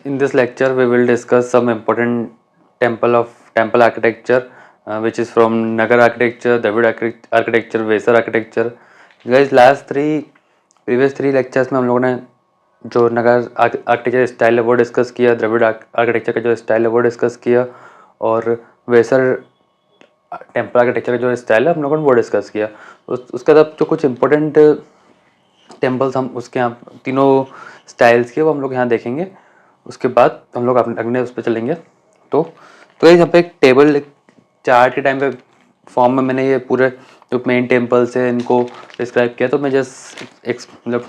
In this lecture, we will discuss some important temple architecture, which is from Nagar architecture, Dravid architecture, Vesar architecture. Guys, previous three lectures में हम लोगों ने जो नगर architecture style है वो discuss किया, Dravid architecture का जो स्टाइल है वो डिस्कस किया, और वेसर टेम्पल आर्किटेक्चर का जो स्टाइल है हम लोगों ने वो डिस्कस किया। उसके बाद जो कुछ इम्पोर्टेंट टेम्पल्स हम उसके यहाँ तीनों स्टाइल्स के वो हम लोग यहाँ देखेंगे। उसके बाद हम लोग अगले उस पर चलेंगे। तो यहाँ पे एक टेबल, एक चार्ट के टाइम पे फॉर्म में मैंने ये पूरे जो मेन टेम्पल्स है इनको डिस्क्राइब किया। तो मैं जस्ट मतलब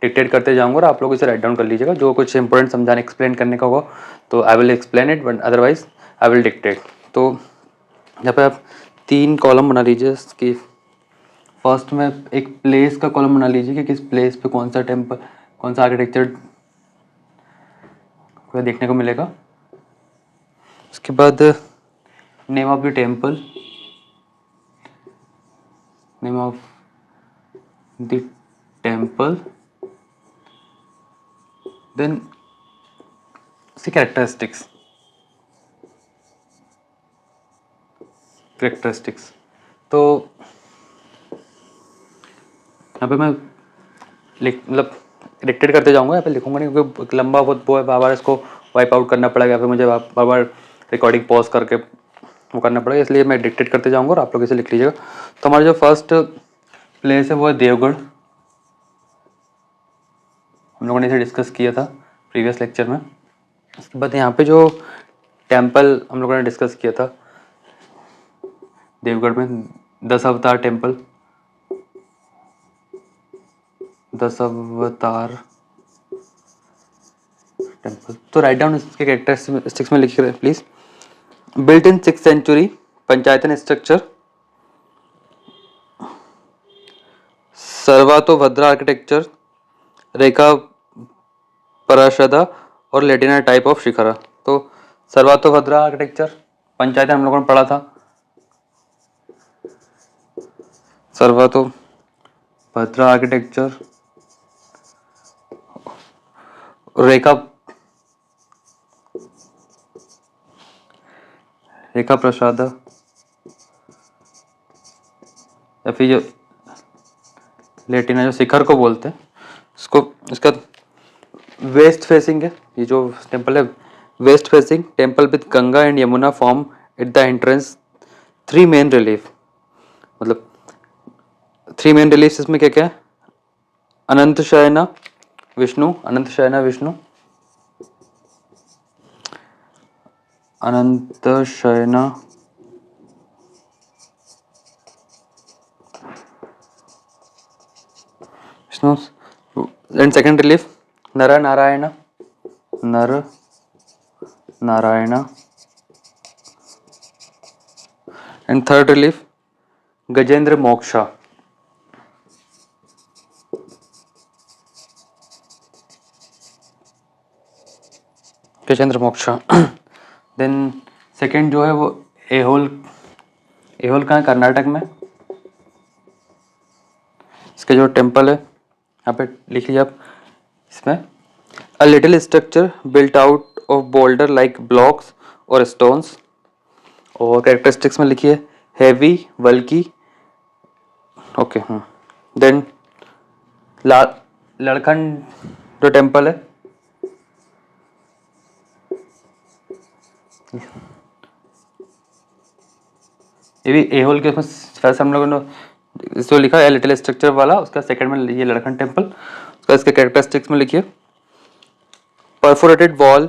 डिक्टेट करते जाऊंगा और आप लोग इसे राइट डाउन कर लीजिएगा। जो कुछ इंपॉर्टेंट समझाने एक्सप्लेन करने का होगा तो I will explain it, but otherwise I will dictate. तो यहाँ पे आप 3 कॉलम बना लीजिए कि फर्स्ट में एक प्लेस का कॉलम बना लीजिए कि किस प्लेस पे कौन सा टेम्पल, कौन सा आर्किटेक्चर देखने को मिलेगा। उसके बाद name of the temple, name of the temple, then C characteristics. तो यहाँ पे मैं मतलब डिक्टेट करते जाऊँगा, यहाँ पे लिखूंगा नहीं क्योंकि लंबा बहुत वो है, बार बार इसको वाइप आउट करना पड़ेगा, फिर मुझे बार बार रिकॉर्डिंग पॉज करके वो करना पड़ेगा, इसलिए मैं डिक्टेट करते जाऊँगा और आप लोग इसे लिख लीजिएगा। तो हमारा जो फर्स्ट प्लेस है वो है देवगढ़। हम लोगों ने इसे डिस्कस किया था प्रीवियस लेक्चर में। उसके बाद यहाँ पे जो टेम्पल हम लोगों ने डिस्कस किया था देवगढ़ में, 10 अवतार टेम्पल, 10 अवतार टेम्पल। तो राइट डाउन इसके कैरेक्टरिस्टिक्स में लिखिए please. Built in 6th century panchayatana structure, Sarvatobhadra architecture, rekha prasada और लेटिना टाइप ऑफ शिखरा। तो सर्वातोभद्रा आर्किटेक्चर पंचायतन हम लोगों ने पढ़ा था। सर्वातोभद्रा आर्किटेक्चर, रेखा प्रसाद या फिर जो लेटिना जो शिखर को बोलते हैं उसको, इसका वेस्ट फेसिंग है। ये जो टेम्पल है west facing temple with Ganga and Yamuna form at the entrance 3 main relief. मतलब 3 मेन रिलीफ इसमें क्या क्या है? Anant Shayana Vishnu, Anant Shayana Vishnu, Anant Shayana Vishnu, and second relief Nar Narayan, Nar Narayan, and third relief Gajendra Moksha. Gajendra Moksha. Then second जो है वो एहोल, एहोल कहाँ है? कर्नाटक में। इसके जो टेम्पल है यहाँ पे लिख लीजिए आप इसमें, a little structure built out of boulder like blocks और स्टोन्स। और कैरेक्टरिस्टिक्स में लिखिए हैवी, वल्की, ओके। देन लड़खंड जो टेम्पल है ये भी एहोल के, उसमें फर्स्ट हम लोगों ने जो लिखा है लिटिल स्ट्रक्चर वाला, उसका सेकंड में ये लड़खंड टेम्पल। उसका इसके कैरेक्टरिस्टिक्स में लिखिए परफोरेटेड वॉल।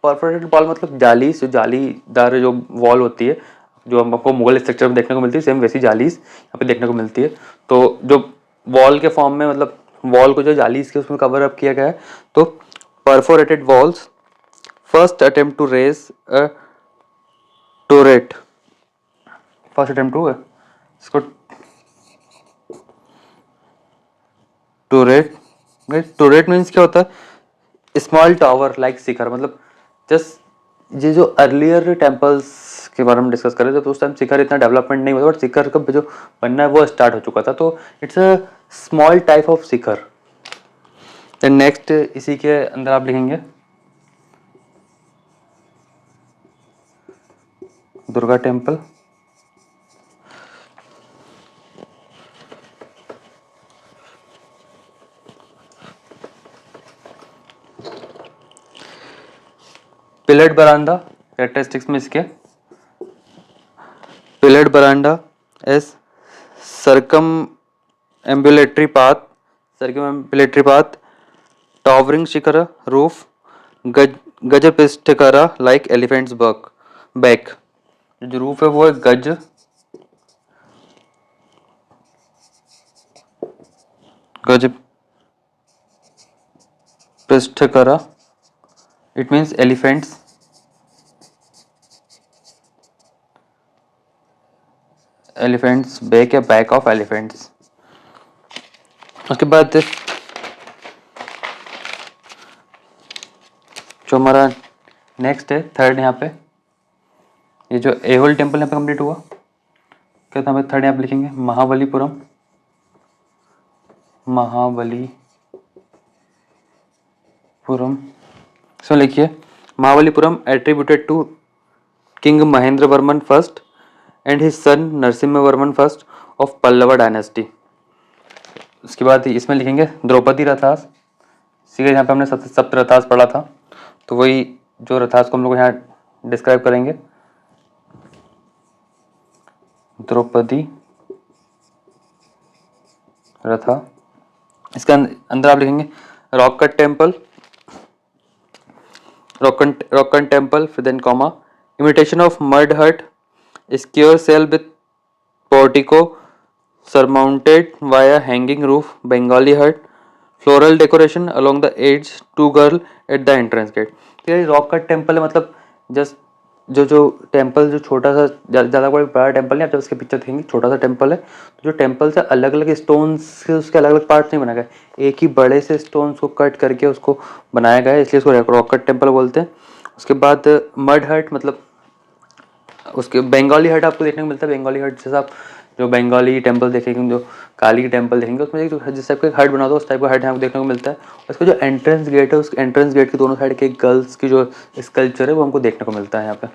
परफोरेटेड वॉल मतलब जाली, जो जालीदार जो वॉल होती है जो हमको मुगल स्ट्रक्चर में देखने को मिलती है, सेम वैसी जालीज यहाँ पे देखने को मिलती है। तो जो वॉल के फॉर्म में, मतलब वॉल को जो जालीज के उसमें कवर अप किया गया है। तो perforated walls, first attempt to raise a turret, first attempt to इसको टोरेट। टोरेट मीन्स क्या होता है? Small tower like shikhara. मतलब जस्ट ये जो अर्लियर टेम्पल्स के बारे में डिस्कस कर रहे थे तो उस टाइम शिखर इतना डेवलपमेंट नहीं हुआ था, बट शिखर का जो बनना है वो स्टार्ट हो चुका था। तो it's a small type of shikhara. Then next इसी के अंदर आप लिखेंगे Durga temple, pillared veranda, characteristics में इसके pillared veranda as circumambulatory path, towering shikhara, roof, Gajaprishthakara like elephant's back. जो रूफ है वो है Gajaprishthakara, it means elephant's back या बैक ऑफ एलिफेंट्स। उसके बाद जो हमारा नेक्स्ट है थर्ड, यहाँ पे ये जो एहोल टेम्पल यहाँ पे कंप्लीट हुआ, क्या था हमें थर्ड यहाँ पे लिखेंगे महाबलीपुरम, इसमें लिखिए Mahabalipuram attributed to king Mahendra Varman first and his son Narasimha Varman first of Pallava dynasty. उसके बाद इसमें लिखेंगे द्रौपदी रथास, सीधे यहाँ पे हमने सप्त रथास पढ़ा था, तो वही जो रथास को हम लोग यहाँ डिस्क्राइब करेंगे। द्रौपदी रथा, इसके अंदर आप लिखेंगे रॉक कट टेम्पल, फिर then comma, imitation of mud hut, square cell with portico surmounted via hanging roof, Bengali hut, floral decoration along the edge, two girl at the entrance gate। तो ये rock cut temple है, मतलब just जो temple जो छोटा सा, ज़्यादा कोई बड़ा टेम्पल नहीं, आप जब उसके पिक्चर देखेंगे छोटा सा टेम्पल है, तो जो टेम्पल से अलग अलग स्टोन से उसके अलग अलग पार्ट नहीं बनाया गया, एक ही बड़े से स्टोन्स को कट करके उसको बनाया गया है, इसलिए उसको रॉक कट टेम्पल बोलते हैं। उसके बाद मड हट, मतलब उसके बंगाली हट आपको देखने को मिलता है। बंगाली हट जैसा आप जो बंगाली टेम्पल देखेंगे, जो काली की टेम्पल देखेंगे, उसमें जो जिस टाइप का हट बना दो उस टाइप का हट यहाँ देखने को मिलता है। उसका जो एंट्रेंस गेट है, उस एंट्रेंस गेट के दोनों साइड के गर्ल्स की जो स्कल्पचर है वो हमको देखने को मिलता है यहाँ पे।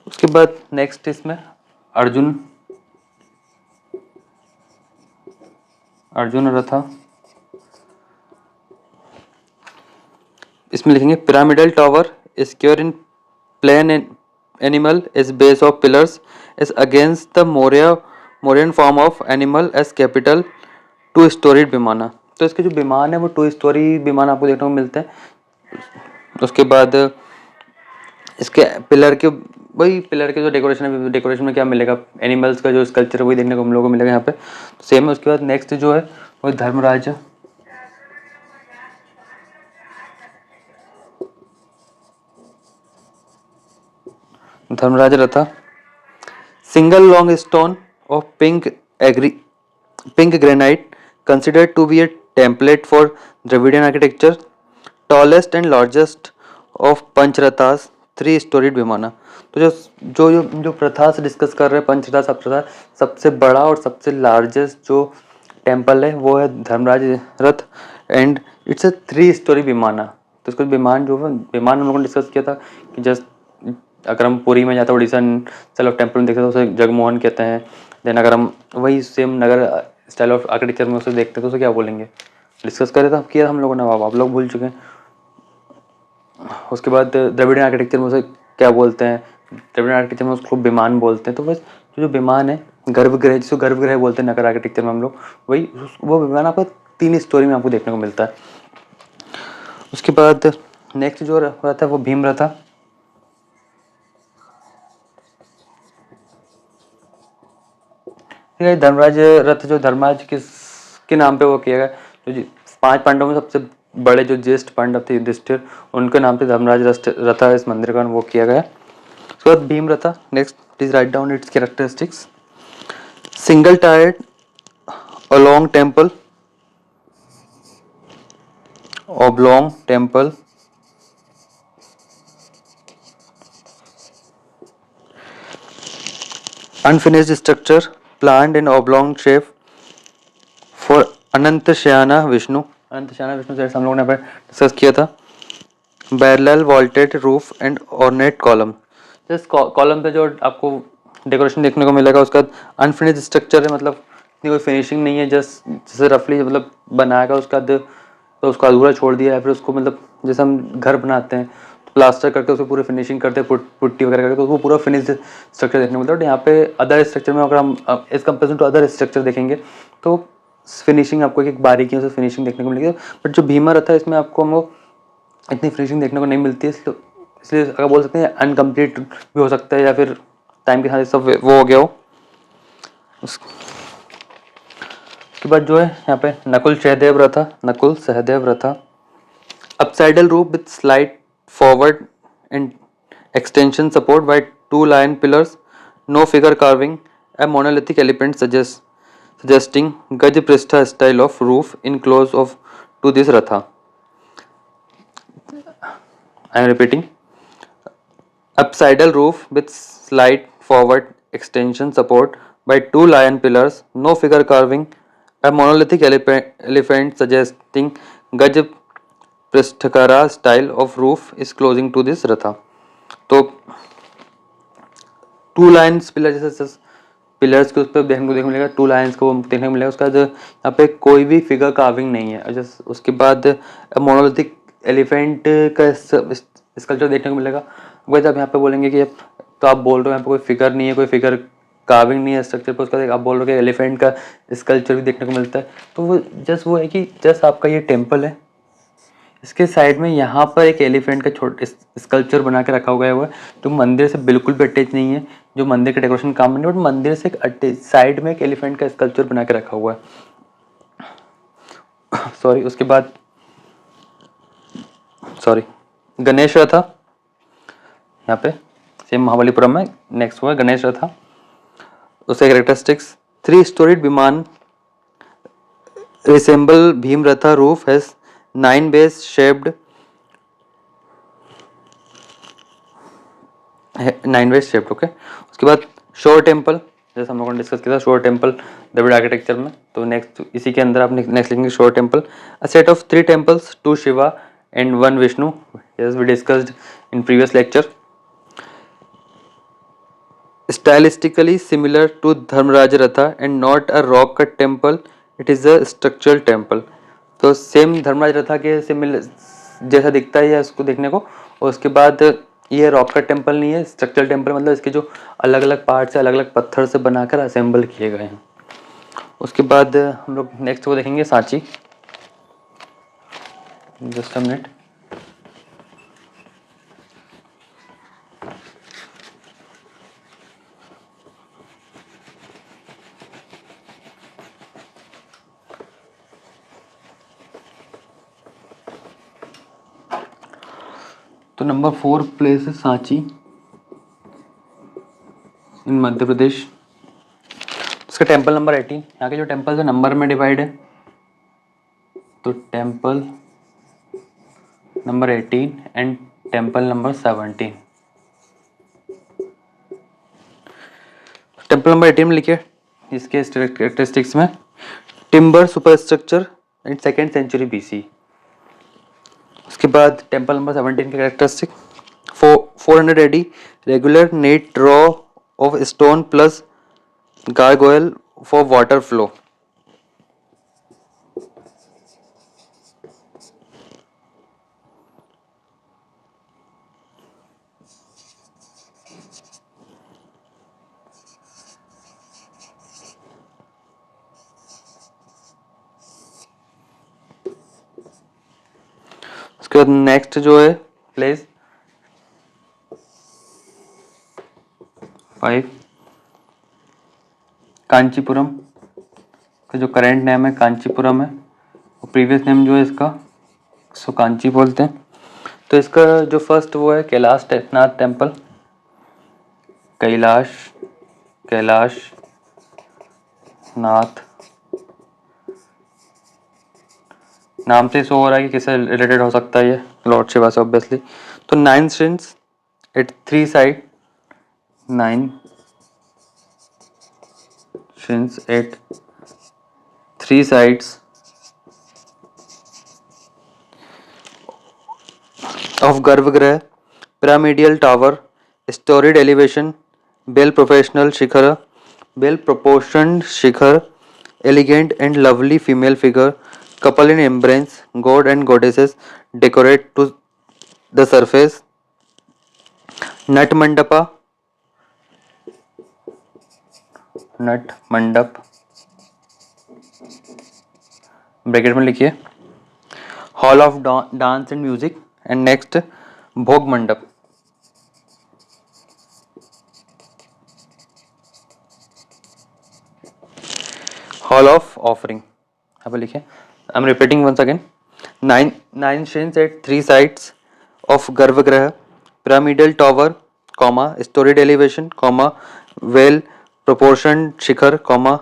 उसके बाद नेक्स्ट इसमें अर्जुन रथा, इसमें लिखेंगे pyramidal tower, square in plane animal as base of pillars as against the Mauryan form of animal as capital, two storied विमाना। तो इसके जो विमान है वो टू स्टोरी विमान आपको देखने को मिलते हैं। उसके बाद इसके पिलर के जो डेकोरेशन है, डेकोरेशन में क्या मिलेगा, एनिमल्स का जो स्कल्पचर है वही देखने को हम लोगों को मिलेगा यहाँ पे, सेम है। उसके बाद नेक्स्ट जो है वो धर्मराज रथा, single long stone of pink granite, considered to be a template for Dravidian architecture, tallest and largest of पंचरथास, 3-storied विमाना। तो जो प्रथास डिस्कस कर रहे हैं, पंचरथास सप्तरथास, सबसे बड़ा और सबसे लार्जेस्ट जो टेम्पल है वो है धर्मराज रथ एंड इट्स अ 3-story विमाना। तो इसको विमान हम लोगों ने डिस्कस किया था कि जस्ट अगर हम पुरी में जाते हैं उड़ीसा स्टाइल ऑफ टेम्पल में देखते हैं तो उसे जगमोहन कहते हैं। देन अगर हम वही same Nagar style of architecture में उसे देखते हैं तो उसे क्या बोलेंगे, डिस्कस करे था किया हम लोगों ने, आप लोग भूल चुके हैं। उसके बाद द्रविडियन आर्किटेक्चर में उसे क्या बोलते हैं, द्रविडियन आर्किटेक्चर में उसको विमान बोलते हैं। तो बस जो विमान है, गर्भगृह, जिसको गर्भगृह बोलते हैं नगर आर्किटेक्चर में हम लोग, वही वो विमान आपको 3 स्टोरी में आपको देखने को मिलता है। उसके बाद नेक्स्ट जो रहता है वो भीम रथा। धर्मराज रथ जो धर्मराज किसके नाम पे वो किया गया, जो 5 पांडवों में सबसे बड़े जो ज्येष्ठ पांडव थे युधिष्ठिर, उनके नाम पे धर्मराज रथा इस मंदिर का वो किया गया। उसके बाद Bhima Ratha. Next please write down its characteristics. Single tiered oblong temple, unfinished structure, planned in oblong shape for Anantashayana Vishnu जैसे हम लोगों ने डिस्कस किया था। Parallel vaulted roof and ornate column, just column पे जो आपको डेकोरेशन देखने को मिलेगा, उसका अनफिनिश्ड स्ट्रक्चर है, मतलब इतनी कोई फिनिशिंग नहीं है, जस्ट जैसे रफली मतलब बनाएगा उसका तो उसको अधूरा छोड़ दिया है। फिर उसको मतलब जैसे हम घर बनाते हैं तो प्लास्टर करके उसको पूरी फिनिशिंग करते हैं, पुट्टी वगैरह करके, तो उसको पूरा फिनिश्ड स्ट्रक्चर देखने को मिलता है। बट यहाँ पे अदर स्ट्रक्चर में अगर हम as comparison to other structure देखेंगे तो फिनिशिंग आपको एक बारीकियों से फिनिशिंग देखने को मिलेगी। बट जो भीमा रथ है इसमें आपको हमको इतनी फिनिशिंग देखने को नहीं मिलती है, इसलिए अगर बोल सकते हैं अनकम्प्लीट भी हो सकता है, या फिर टाइम के साथ सब वो हो गया हो। उसके बाद जो है यहाँ पे नकुल सहदेव रथा, नकुल सहदेव रथा, upsidal roof with slight forward and extension support by two lion pillars, no figure carving, a monolithic elephant suggesting Gajaprishtha style of roof in close of to this ratha. I am repeating. Upsidal roof with slight forward extension support by two lion pillars, no figure carving, a monolithic elephant suggesting Gaj Prasthakara style of roof is closing to this ratha. तो two lines pillar जैसे pillars के उस पर देखने को मिलेगा, two lines को देखने को मिलेगा। उसका जो यहाँ पे कोई भी फिगर कार्विंग नहीं है। जैसे उसके बाद मोनोलिथिक एलिफेंट का स्कल्पचर देखने को मिलेगा। वैसे आप यहाँ पे बोलेंगे कि तो आप बोल रहे हो यहाँ पे कोई फिगर नहीं है, कोई फिगर कार्विंग नहीं है स्ट्रक्चर पर, उसका आप बोल रहे हो कि एलिफेंट का स्कल्पचर भी देखने को मिलता है। तो वो है कि जस्ट आपका ये टेम्पल है, इसके साइड में यहाँ पर एक एलिफेंट का छोटा स्कल्पचर बना के रखा हुआ है, जो मंदिर से बिल्कुल भी अटैच नहीं है, जो मंदिर के डेकोरेशन काम नहीं है, बट मंदिर से एक साइड में एक एलिफेंट का स्कल्पचर बना के रखा हुआ है। उसके बाद गणेश रथा, यहाँ पे सेम महाबलीपुरम में नेक्स्ट हुआ गणेश रथा। उसके कैरेक्टरिस्टिक्स, 3 स्टोरीड विमान रिसेंबल भीम रथा, roof has 9 base shaped 9 base shaped. Okay, उसके बाद शोर टेम्पल, जैसे हम लोगों ने डिस्कस किया था शोर टेम्पल द्रविड़ आर्किटेक्चर में, तो नेक्स्ट इसी के अंदर आप नेक्स्ट लिखेंगे शोर temple. A set of 3 temples, 2 Shiva and 1 Vishnu, as we discussed in previous lecture. Stylistically similar to Dharmaraj Ratha and not a rock cut temple, it is a structural temple. तो same Dharmaraj रथा के similar जैसा दिखता है इसको देखने को। और उसके बाद ये रॉक कट टेम्पल नहीं है, स्ट्रक्चरल टेम्पल, मतलब इसके जो अलग अलग पार्ट से अलग अलग पत्थर से बनाकर असेंबल किए गए हैं। उसके बाद हम लोग नेक्स्ट वो देखेंगे सांची। Just a minute. तो नंबर 4 प्लेस है सांची इन मध्य प्रदेश। उसका टेम्पल नंबर 18। यहाँ के जो टेम्पल है नंबर में डिवाइड है, तो temple number 18 and temple number 17। Temple number 18 में लिखिए इसके कैरेक्टरिस्टिक्स में, timber superstructure in 2nd century BC। उसके बाद टेम्पल नंबर 17 के characteristic, 400 AD, regular net draw of stone plus gargoyle for water flow. उसके बाद नेक्स्ट जो है प्लेस 5 कांचीपुरम का जो करेंट नेम है कांचीपुरम है, और प्रीवियस नेम जो है इसका कांची बोलते हैं। तो इसका जो फर्स्ट वो है कैलाश नाथ टेम्पल, कैलाश नाथ नाम से शो हो रहा है कि किससे रिलेटेड हो सकता है ये, लॉर्ड शिवा से ऑब्वियसली। तो 9 strings at 3 side, 9 strings at 3 sides of गर्भगृह, pyramidal tower storied elevation, well professional shikhar, well proportioned shikhar, elegant and lovely female figure, couple in embrace, god and goddesses decorate to the surface, nut mandapa, nat mandapa bracket में लिखिए hall of dance and music and next bhog mandapa hall of offering यहाँ पर लिखिए I am repeating once again niches at three sides of garbhagriha pyramidal tower comma storied elevation comma well proportioned shikhar comma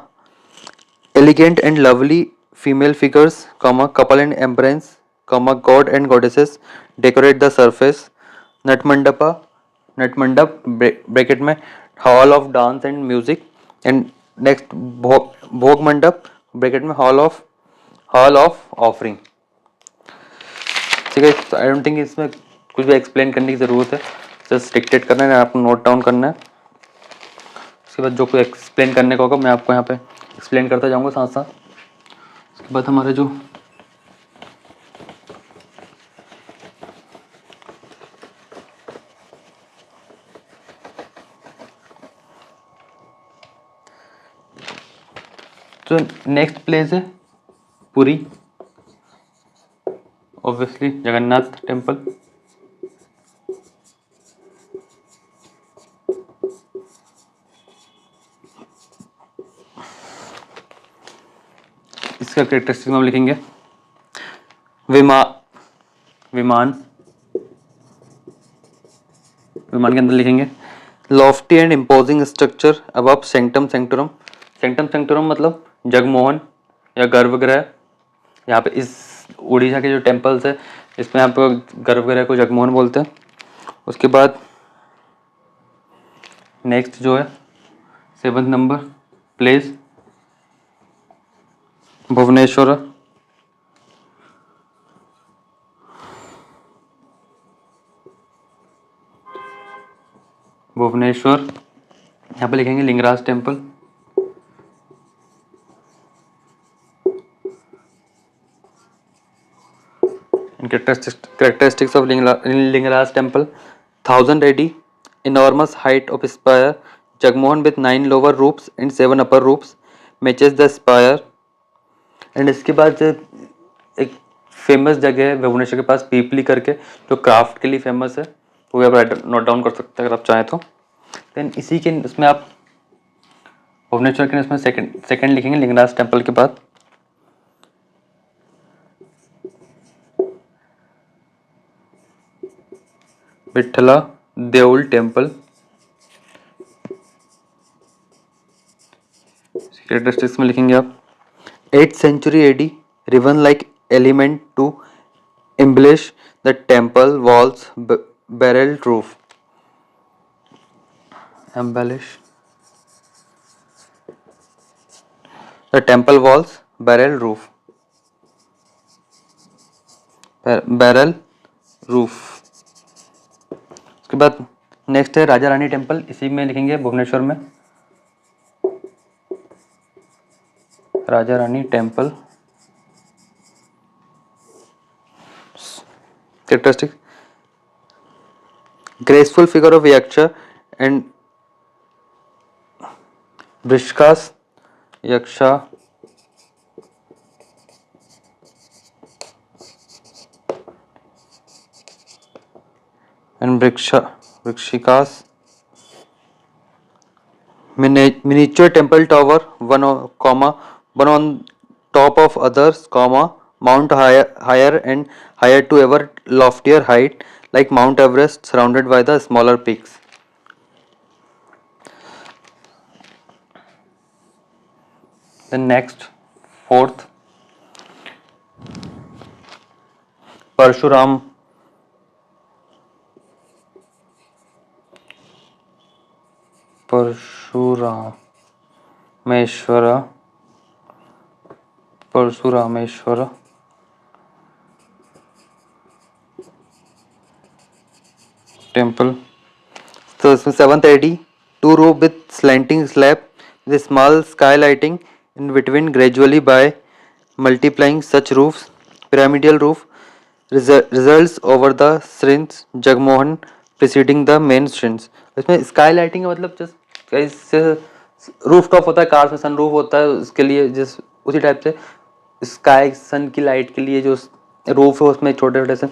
elegant and lovely female figures comma couple in embrace comma god and goddesses decorate the surface nut mandapa nut mandap bracket में hall of dance and music and next भोग मंडप bracket में hall of offering ठीक है I don't think इसमें कुछ भी explain करने की ज़रूरत है जस्ट डिक्टेट करना है आपको नोट डाउन करना है उसके बाद जो कोई एक्सप्लेन करने का होगा मैं आपको यहाँ पे एक्सप्लेन करता जाऊँगा साथ साथ उसके बाद हमारे जो तो नेक्स्ट प्लेस है पुरी ऑब्वियसली जगन्नाथ टेम्पल इसका कैरेक्टरिस्टिक हम लिखेंगे विमान विमान के अंदर लिखेंगे lofty and imposing structure above sanctum sanctorum sanctum sanctorum मतलब जगमोहन या गर्भगृह यहाँ पे इस उड़ीसा के जो टेम्पल्स है इसमें आप गर्भगृह को जगमोहन बोलते हैं उसके बाद नेक्स्ट जो है 7th नंबर प्लेस भुवनेश्वर यहाँ पे लिखेंगे Lingaraj temple characteristics of Lingaraj temple 1000 AD enormous height of spire Jagmohan with 9 lower roofs and 7 upper roofs matches the spire and इसके बाद एक फेमस जगह है भुवनेश्वर के पास पीपली करके जो क्राफ्ट के लिए फेमस है वो भी आप नोट डाउन कर सकते हैं अगर आप चाहें तो देन इसी के उसमें आप भुवनेश्वर के इसमें सेकंड लिखेंगे लिंगराज टेम्पल के बाद विठला देउल टेम्पल कैरेक्टरिस्टिक्स में लिखेंगे आप 8th century AD ribbon like element to embellish the temple walls barrel roof embellish the temple walls barrel roof barrel roof उसके बाद नेक्स्ट है राजा रानी टेम्पल इसी में लिखेंगे भुवनेश्वर में Raja Rani temple characteristic graceful figure of yaksha and vrikshakas yaksha and Vrikshikas miniature temple tower one on top of others mount higher and higher to ever loftier height like Mount Everest surrounded by the smaller peaks. Then next 4th Parshuram Parashurameshwar temple तो तो इसमें 7th AD, 2 roof with slanting slab with small sky lighting in between gradually by multiplying such roofs. Pyramidal roof results over the Srin's Jagmohan preceding the main Srin's. इसमें sky lighting का मतलब just इससे roof top होता है, car में सन roof होता है, उसके लिए जिस उसी टाइप से स्काई सन की लाइट के लिए जो रूफ है उसमें छोटे छोटे से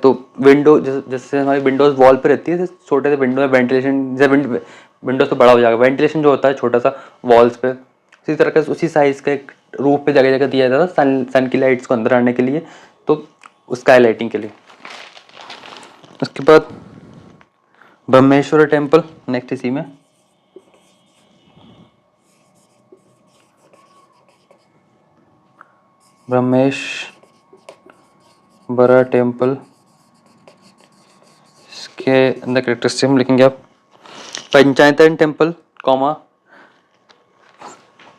तो विंडो जैसे हमारी विंडोज वॉल पे रहती है, छोटे से विंडो में वेंटिलेशन, जैसे विंडोज तो बड़ा हो जाएगा, वेंटिलेशन जो होता है छोटा सा वॉल्स पे, उसी तरह का उसी साइज का एक रूफ पे जगह जगह दिया जाता था सन की लाइट्स को अंदर आने के लिए, तो स्काई लाइटिंग के लिए। उसके बाद ब्रह्मेश्वर टेम्पल नेक्स्ट इसी में, ब्रह्मेश्वर टेम्पल, इसके अंदर कैरेक्टरिस्टिक हम लिखेंगे आप, पंचायतन temple,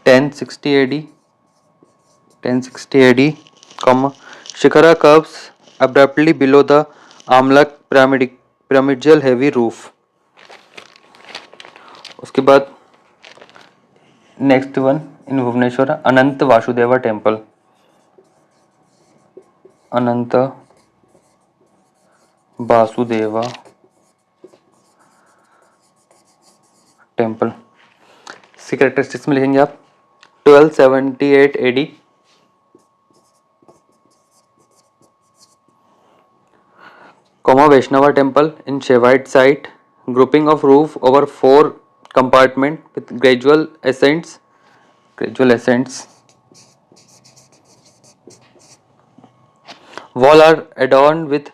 1060 AD, Shikhara curves abruptly below the Amlak pyramidal heavy roof. उसके बाद next one in Bhubaneswar, Anant Vasudeva temple, Anant Vasudeva temple. इसकी कैरेक्टरिस्टिक्स में लिखेंगे आप 1278 AD, Vaishnava temple in Shaivite site, grouping of roof over 4 compartment with gradual ascents. Wall are adorned with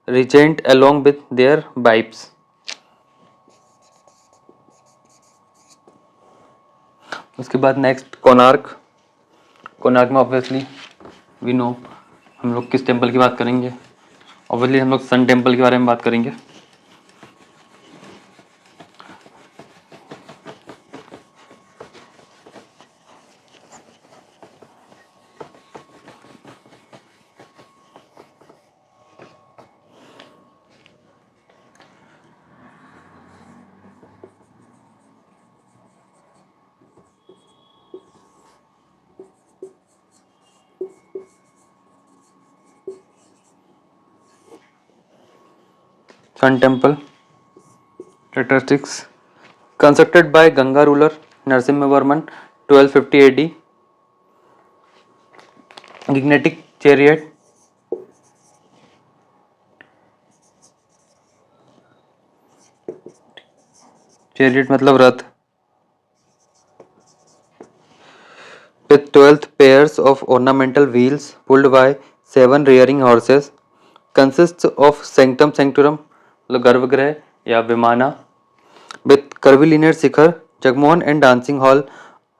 regent along with their pipes. उसके बाद next Konark में obviously we know हम लोग किस टेम्पल की बात करेंगे, ऑब्वियसली हम लोग सन टेम्पल के बारे में बात करेंगे। Sun Temple characteristics, constructed by Ganga ruler Narasimhavarman 1250 AD, Gignetic chariot, मतलब रथ, with 12 pairs of ornamental wheels pulled by 7 rearing horses, consists of sanctum sanctorum गर्भगृह या विमाना with curvilinear Shikhar, Jagmohan and dancing hall,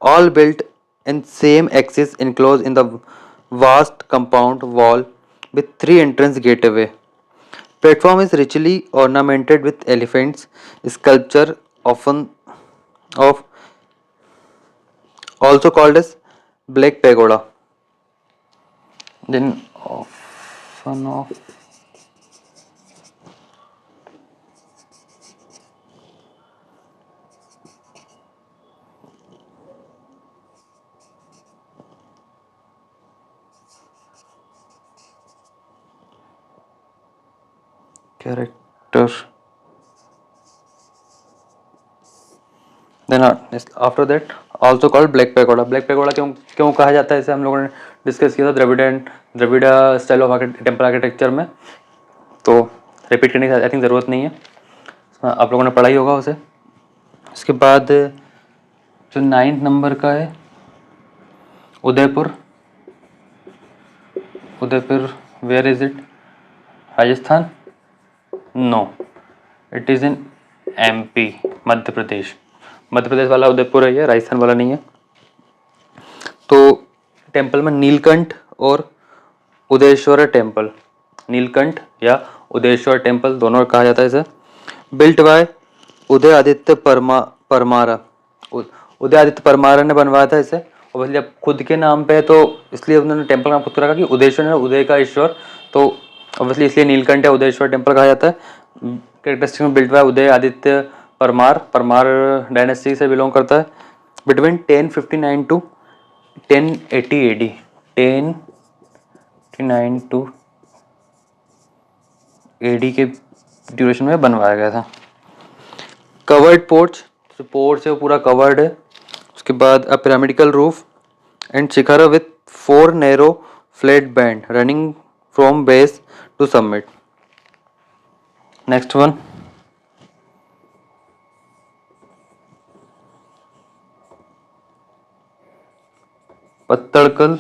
all built in same axis enclosed in the vast compound wall with 3 entrance gateway. Platform is richly ornamented with elephants, sculpture often of also called as Black Pagoda. Then often of character. Then after that also called Black Pagoda. Black Pagoda क्यों कहा जाता है, इसे हम लोगों ने discuss किया था Dravida style of temple architecture में, तो रिपीट करने की आई थिंक ज़रूरत नहीं है, आप लोगों ने पढ़ा ही होगा उसे। इसके बाद जो 9th नंबर का है Udaipur, where is it, Rajasthan? No, it is in MP, Madhya Pradesh वाला उदयपुर है, ये राजस्थान वाला नहीं है। तो टेम्पल में नीलकंठ और उदयेश्वर टेम्पल, नीलकंठ या उदयेश्वर टेम्पल दोनों कहा जाता है इसे। बिल्ट बाय उदय आदित्य परमारा, उदय आदित्य परमारा ने बनवाया था इसे, और अब खुद के नाम पे तो इसलिए उन्होंने टेम्पल का नाम खुद रखा कि उदयेश्वर है, उदय का ईश्वर, तो ऑब्वियसली इसलिए नीलकंठ या उदयेश्वर टेम्पल कहा जाता है। कैरेक्टरिस्टिक में built by Uday Aditya Parmar dynasty से बिलोंग करता है। Between 1059 to 1080 AD, 1059 to AD के ड्यूरेशन में बनवाया गया था। कवर्ड पोर्च, जो पोर्च है वो पूरा कवर्ड है। उसके बाद a pyramidical roof and shikhara with 4 narrow flat band running from base to summit. Next one, Pattadakal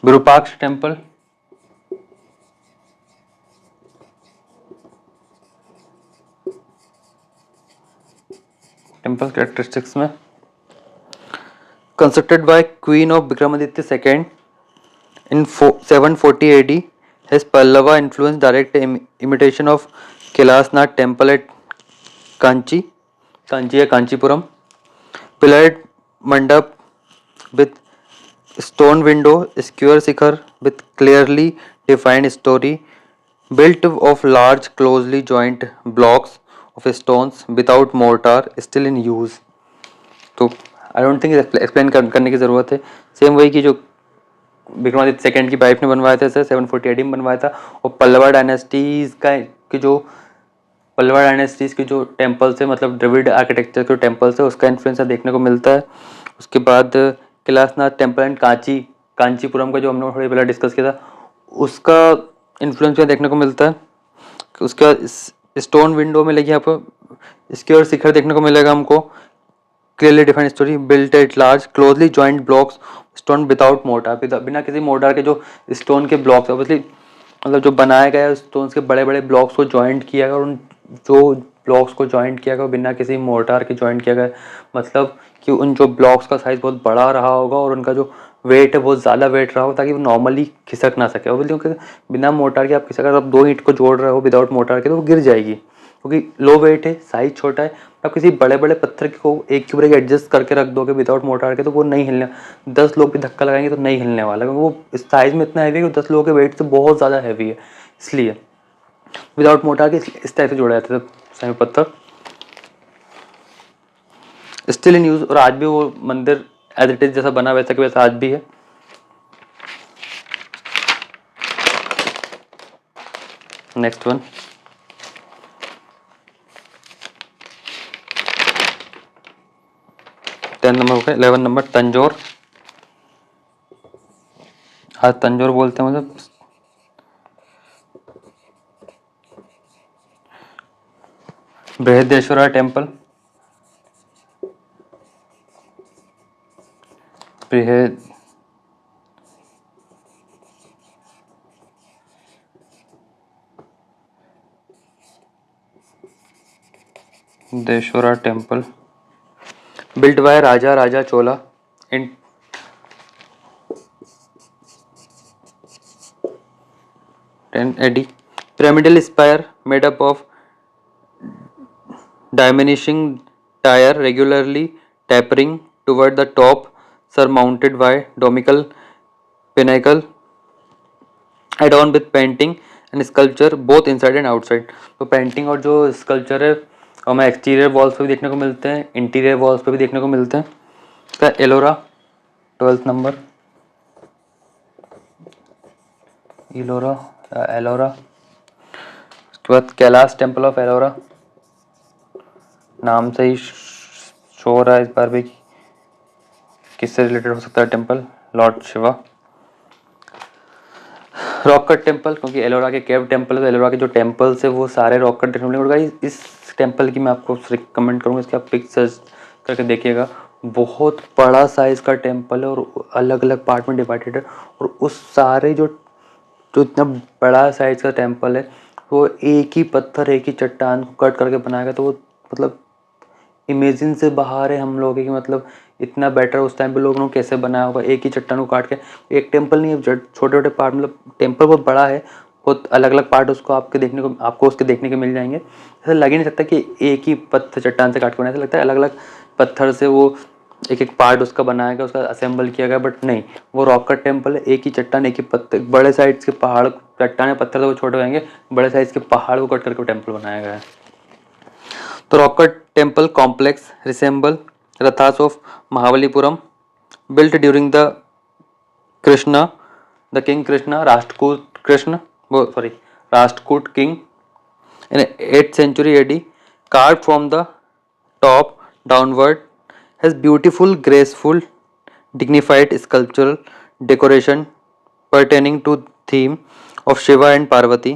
Virupaksha temple. Temple characteristics में constructed by Queen of Vikramaditya II in 740 AD, has Pallava influenced direct imitation of Kailasnath temple at Kanchi या Kanchipuram. Pillared mandap with stone window, square Shikhar with clearly defined story, built of large closely joined blocks of stones without mortar, still in use. तो I don't think explain करने की ज़रूरत है। Same वही की जो Vikramaditya second की wife ने बनवाया था सर, 740 AD में बनवाया था। और पल्लवा डायनेस्टीज़ के जो टेम्पल्स है, मतलब द्रविड़ आर्किटेक्चर के टेम्पल्स है, उसका इन्फ्लुएंस देखने को मिलता है। उसके बाद कैलाशनाथ टेम्पल एंड कांचीपुरम का जो हमने थोड़ी पहले डिस्कस किया था, उसका इन्फ्लुएंस देखने को मिलता है। उसका स्टोन विंडो में लगी आपको इसके और शिखर देखने को मिलेगा हमको। Clearly defined story, built at large closely joint blocks stone without mortar, बिना किसी मोर्टार के जो स्टोन के ब्लॉक्स ऑब्वियसली मतलब जो बनाया गया स्टोन के बड़े बड़े ब्लॉक्स को जॉइंट किया गया, और उन जो ब्लॉक्स को जॉइंट किया गया बिना किसी मोर्टार के जॉइंट किया गया, मतलब कि उन जो ब्लॉक्स का साइज बहुत बड़ा रहा होगा और उनका जो वेट है बहुत ज़्यादा वेट रहा होगा, ताकि वो नॉर्मली खिसक ना सके। और क्योंकि बिना मोर्टार के आप खिसक, अगर आप 2 ईंट को जोड़ रहे हो विदाउट मोर्टार के तो वो गिर जाएगी, क्योंकि लो वेट है, साइज छोटा है। आप किसी बड़े बड़े पत्थर को एक के ऊपर एक एडजस्ट करके रख दोगे विदाउट मोर्टार के तो वो नहीं हिलने, 10 लोग भी धक्का लगाएंगे तो नहीं हिलने वाला, क्योंकि वो इस साइज में इतना हैवी है कि 10 लोगों के वेट से बहुत ज़्यादा हैवी है। इसलिए विदाउट मोर्टार के इस टाइप से जोड़ा जाता था सभी पत्थर। स्टिल इन यूज, और आज भी वो मंदिर एज इट इज जैसा बना वैसा कि वैसा आज भी है। नेक्स्ट वन, 10 नंबर हो गया। 11 नंबर तंजौर। आज तंजौर बोलते हैं मतलब Brihadeeswara temple. Brihadeeswara temple built by Raja Chola in 10 AD. Pyramidal spire made up of diminishing tier regularly tapering toward the top, surmounted by domical pinnacle, adorned with painting and sculpture both inside and outside. तो painting और जो sculpture है हमें exterior walls पे भी देखने को मिलते हैं, इंटीरियर वॉल्स पे भी देखने को मिलते हैं। इसका एलोरा 12th नंबर, एलोरा। उसके बाद कैलाश टेम्पल ऑफ एलोरा, नाम से ही शो हो रहा है इस बार भी किससे रिलेटेड हो सकता है temple, Lord Shiva. Rock cut temple, क्योंकि एलोरा के केव टेम्पल है तो एलोरा के जो टेम्पल्स है वो सारे रॉक कट देखने को मिलेगा। इस टेम्पल की मैं आपको रिकमेंड करूँगा, इसके आप पिक सर्च करके देखिएगा। बहुत बड़ा साइज का टेम्पल है और अलग अलग पार्ट में डिवाइडेड है, और उस सारे जो इतना बड़ा साइज का टेम्पल है वो एक ही पत्थर एक ही चट्टान को कट करके बनाया गया। तो वो मतलब इमेजिन से बाहर है हम लोग कि मतलब इतना बेटर उस टाइम पे लोगों ने कैसे बनाया होगा, एक ही चट्टान को काट के। एक टेम्पल नहीं है, छोटे छोटे पार्ट, मतलब टेम्पल बहुत बड़ा है, बहुत अलग अलग पार्ट उसको आपको उसके देखने के मिल जाएंगे। ऐसा लग ही नहीं सकता कि एक ही पत्थर चट्टान से काट के बनाया, ऐसा लगता है अलग अलग पत्थर से वो एक एक पार्ट उसका बनाया गया, उसका असेंबल किया गया, बट नहीं, वो रॉक कट टेम्पल है। एक ही चट्टान, एक ही पत्थर, बड़े साइज के पहाड़, चट्टान पत्थर तो वो छोटे रहेंगे, बड़े साइज के पहाड़ को कट करके टेम्पल बनाया गया है। तो rock cut temple complex resemble rathas of Mahabalipuram, built during the Krishna, the King Krishna, Rashtkut Krishna, sorry, Rashtkut King in 8th century AD, carved from the top downward, has beautiful, graceful, dignified sculptural decoration pertaining to theme of Shiva and Parvati.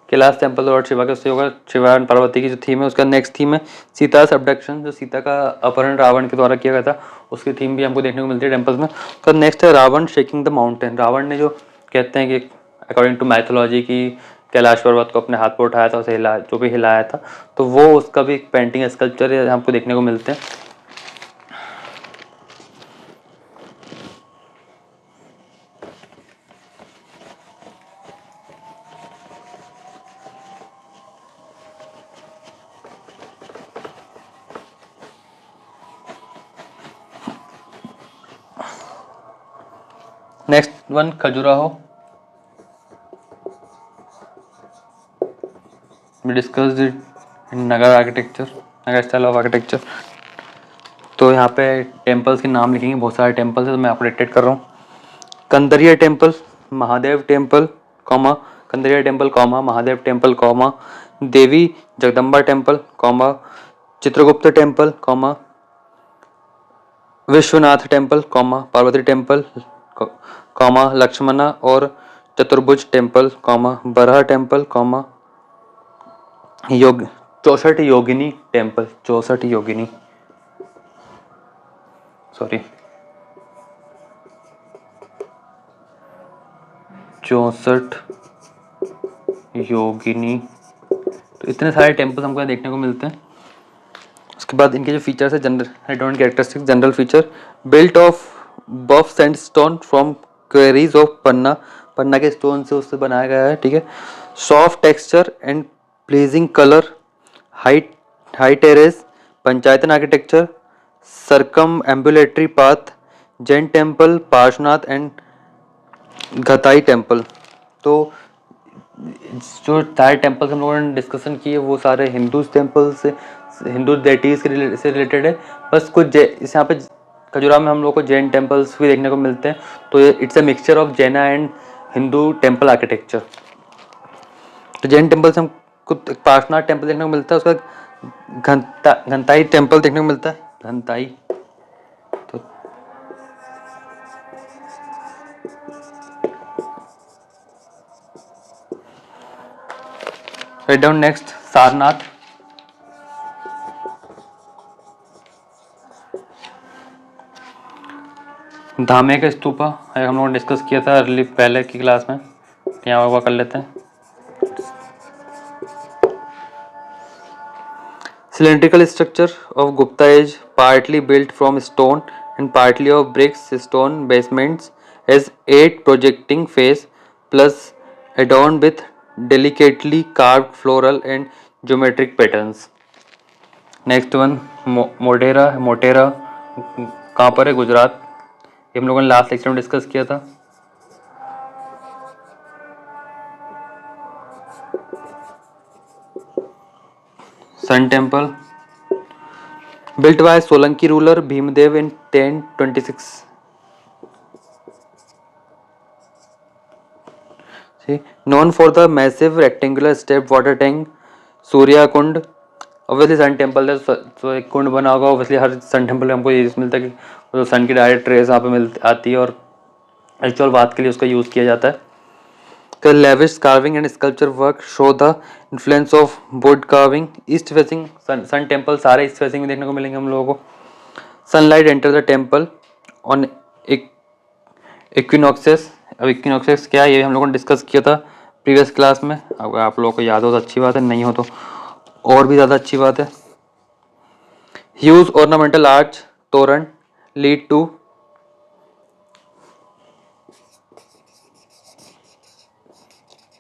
Kailash temple Lord Shiva का उससे होगा, Shiva and Parvati की जो theme है उसका next theme है Sita abduction, जो सीता का अपहरण रावण के द्वारा किया गया था, उसकी थीम भी हमको देखने को मिलती है टेम्पल्स में। तो नेक्स्ट है Ravan shaking the mountain. Ravan ने जो कहते हैं कि अकॉर्डिंग टू मैथोलॉजी की कैलाश पर्वत को अपने हाथ पर उठाया था, उसे हिलाया, जो भी हिलाया था, तो वो उसका भी एक पेंटिंग स्कल्पचर हमको देखने को मिलते हैं। Next one Khajuraho, we discussed it in Nagar architecture, Nagar style of architecture. तो यहाँ पे टेम्पल्स के नाम लिखेंगे, बहुत सारे टेम्पल्स है, तो मैं आपको डिक्टेट कर रहा हूँ। Kandariya temple, Mahadeva temple comma, Kandariya temple comma, Mahadeva temple comma, Devi Jagadamba temple comma, Chitragupta temple comma, Vishwanath temple comma, Parvati temple comma, Lakshmana और Chaturbhuj temple comma, Varaha temple comma, योग 64 योगिनी टेम्पल, 64 योगिनी, सॉरी 64 योगिनी। तो इतने सारे टेम्पल्स हमको यहाँ देखने को मिलते हैं। उसके बाद इनके जो फीचर्स है, जनरल एडोन characteristics, general feature, built of buff sandstone from quarries of Panna, Panna के स्टोन से उससे बनाया गया है, ठीक है। Soft texture and pleasing colour, high terrace, panchayatana architecture, circumambulatory path, Jain temple, Parshvanath and Ghantai temple. तो जो सारे टेम्पल्स हम लोगों ने डिस्कशन किए वो सारे हिंदू टेम्पल से, हिंदू डेटीज से रिलेटेड है। बस कुछ इस यहाँ पे खजुराहो में हम लोग को जैन टेम्पल्स भी देखने को मिलते हैं। तो इट्स अ मिक्सचर ऑफ जैना एंड हिंदू टेम्पल आर्किटेक्चर। तो जैन टेम्पल से हमको पार्शनाथ टेम्पल देखने को मिलता है, उसका घंताई टेम्पल देखने को मिलता है, घंताई। तो राइट डाउन नेक्स्ट सारनाथ, धामे का स्तूपा हम लोगों ने डिस्कस किया था अर्ली पहले की क्लास में, यहाँ हुआ कर लेते हैं। Cylindrical structure of Gupta age, partly built from stone and partly of bricks, stone basements, has 8 projecting face plus adorned with delicately carved floral and geometric patterns. Next one Motera, Motera कहाँ पर है? गुजरात। ये हम लोगों ने लास्ट लेक्चर में discuss किया था। Sun temple built by Solanki ruler Bhimdev in 1026. See, known for the massive rectangular stepped water tank, Surya Kund. Obviously sun temple है तो एक कुंड बना होगा। ऑब्वियसली हर सन टेम्पल में हमको ये मिलता है कि सन की डायरेक्ट रेज यहाँ पे मिलती आती है और एक्चुअल बात के लिए उसका यूज़ किया जाता है। The lavish carving and sculpture work show the influence of wood carving. East facing sun temple सारे east facing में देखने को मिलेंगे हम लोगों को। Sunlight enter the temple on equinoxes. अब equinoxes क्या है ये हम लोगों ने डिस्कस किया था प्रीवियस क्लास में। अगर आप लोगों को याद हो तो अच्छी बात है, नहीं हो तो और भी ज़्यादा अच्छी बात है। Huge ornamental arch तोरण lead to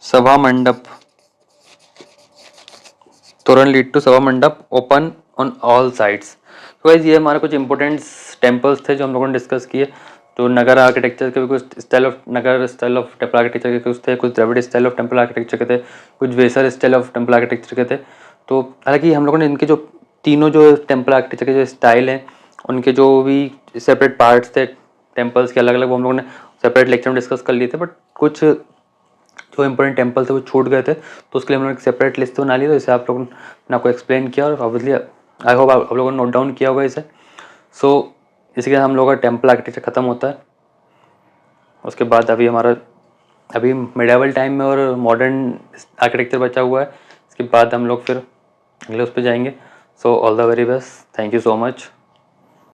सभा मंडप, तोरण लीड टू सभा मंडप open on all sides. Guys ये हमारे कुछ इंपॉर्टेंट टेम्पल्स थे जो हम लोगों ने डिस्कस किए। तो नगर आर्किटेक्चर के भी कुछ Nagara style of temple architecture के कुछ थे, कुछ Dravida style of temple architecture के थे, कुछ Vesara style of temple architecture के थे। तो हालांकि हम लोगों ने इनके जो तीनों जो टेम्पल आर्किटेक्चर के जो स्टाइल हैं उनके जो भी सेपरेट पार्ट्स थे टेम्पल्स के अलग अलग, वो हम लोगों ने सेपरेट लेक्चर में डिस्कस कर लिए थे। बट कुछ जो इंपॉर्टेंट टेम्पल थे वो छूट गए थे, तो उसके लिए हम लोगों ने एक सेपरेट लिस्ट बना ली। तो इसे आप लोगों ने आपको एक्सप्लेन किया और ऑब्वियसली आई होप आप लोगों ने नोट डाउन किया होगा इसे। सो इसी के साथ हम लोगों का टेम्पल आर्किटेक्चर ख़त्म होता है। उसके बाद अभी मिडाइवल टाइम में और मॉडर्न आर्किटेक्चर बचा हुआ है। इसके बाद हम लोग फिर अगले उस पर जाएंगे। So all the very best, thank you so much.